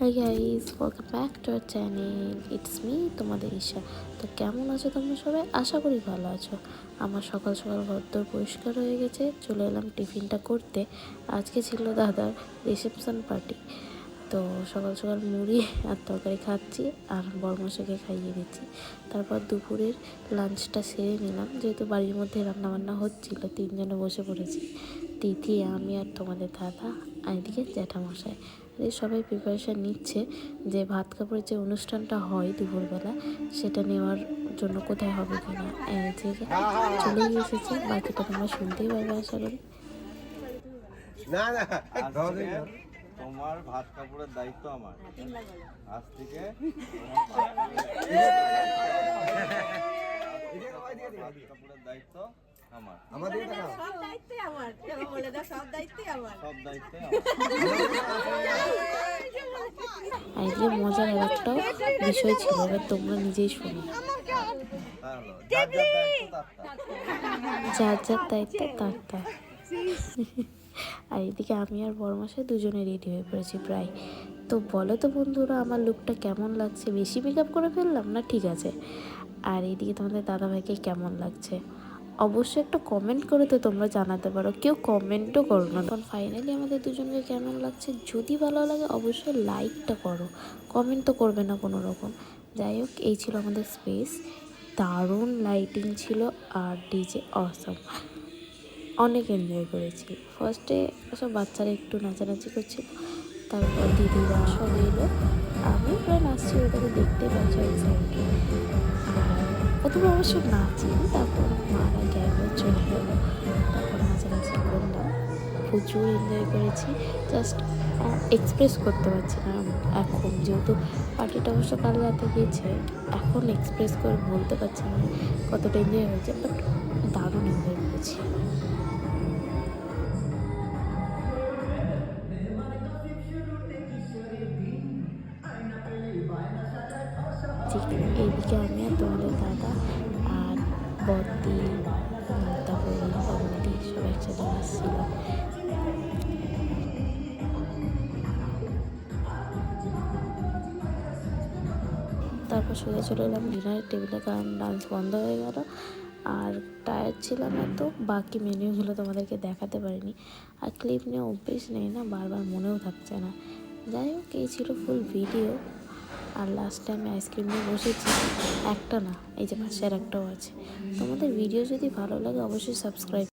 Hi guys, welcome back to our channel. It's me তোমাদের ঈশা। তো কেমন আছো তোমরা সবাই? আশা করি ভালো আছো। আমার সকাল সকাল ঘরদোর পরিষ্কার হয়ে গেছে, চলে এলাম টিফিনটা করতে। আজকে ছিল দাদার রিসেপশন পার্টি। তো সকাল সকাল মুড়ি আর তরকারি খাচ্ছি আর বরমশাইকে খাইয়ে দিচ্ছি। তারপর দুপুরের লাঞ্চটা সেরে নিলাম, যেহেতু বাড়ির মধ্যে রান্নাবান্না হচ্ছিলো। তিনজনে বসে পড়েছি, তিথি, আমি আর তোমাদের দাদা, আর এদিকে জ্যাঠামশাই। এই সবাই প্রিপারেশান নিচ্ছে যে ভাত কাপড়ের যে অনুষ্ঠানটা হয় দুপুরবেলা, সেটা নেওয়ার জন্য কোথায় হবে কিনা। যে চলেই এসেছে, বাকিটা তোমরা শুনতেই পারবে আশা করি। না না তোমার ভাত কাপড়ের দায়িত্ব আমার। আজ থেকে ভাত কাপড়ের দায়িত্ব আমার। আমাদের সব দায়িত্ব আমার। বলে দাও, সব দায়িত্ব আমার। সব দায়িত্ব আর এই মজার একটাও বিষয় ছিল, এবার তোমরা নিজেই শোনো। যার যার দায়িত্ব তার তার। আর এদিকে আমি আর বড়মশাই দুজনে রেডি হয়ে পড়েছি প্রায়। তো বলো তো বন্ধুরা, আমার লুকটা কেমন লাগছে? বেশি মেকআপ করে ফেললাম না ঠিক আছে? আর এইদিকে তোমাদের দাদাভাইকে কেমন লাগছে অবশ্যই একটা কমেন্ট করে তো তোমরা জানাতে পারো। কেউ কমেন্টও করো না। তখন ফাইনালি আমাদের দুজনকে কেমন লাগছে, যদি ভালো লাগে অবশ্যই লাইকটা করো, কমেন্ট তো করবে না কোনো রকম। যাই হোক, এই ছিল আমাদের স্পেস। দারুণ লাইটিং ছিল আর ডিজে অসম। অনেক এনজয় করেছি। ফার্স্টে সব বাচ্চারা একটু নাচানাচি করছিল, তারপর দিদিরা সব এলো। আমি প্রায় নাচছি, ওদেরকে দেখতে পাচ্ছি এক সাইডে। আর প্রথমে অবশ্য নাচিনি, তারপর মারা গ্যাংয়ে চলে গেলো, তারপর নাচানাচি করলাম। প্রচুর এনজয় করেছি। জাস্ট এক্সপ্রেস করতে পারছি না এখন, যেহেতু পার্টিটা অবশ্য কাল রাতে গিয়েছে। এখন এক্সপ্রেস করে বলতে পারছি না কতটা এনজয় হয়েছে, বাট দারুণ এনজয় করেছি। এইদিকে আমি আর তোমাদের দাদা আর বদ্দি, তারপরে বৌদি সব একসাথে আসছিল। তারপর সোজা চলে এলাম ডিনারের টেবিলে, কারণ ডান্স বন্ধ হয়ে গেল। আর টায়ার্ড ছিলাম এত, বাকি মেনুগুলো তোমাদেরকে দেখাতে পারিনি। আর ক্লিপ নিয়ে অভ্যেস নেই না, বারবার মনেও থাকছে না। যাই হোক, এই ছিল ফুল ভিডিও। আর লাস্ট টাইমে আইসক্রিম নিয়ে বসেছি, একটা না, এই যে পাশে আর একটাও আছে। তোমাদের ভিডিও যদি ভালো লাগে অবশ্যই সাবস্ক্রাইব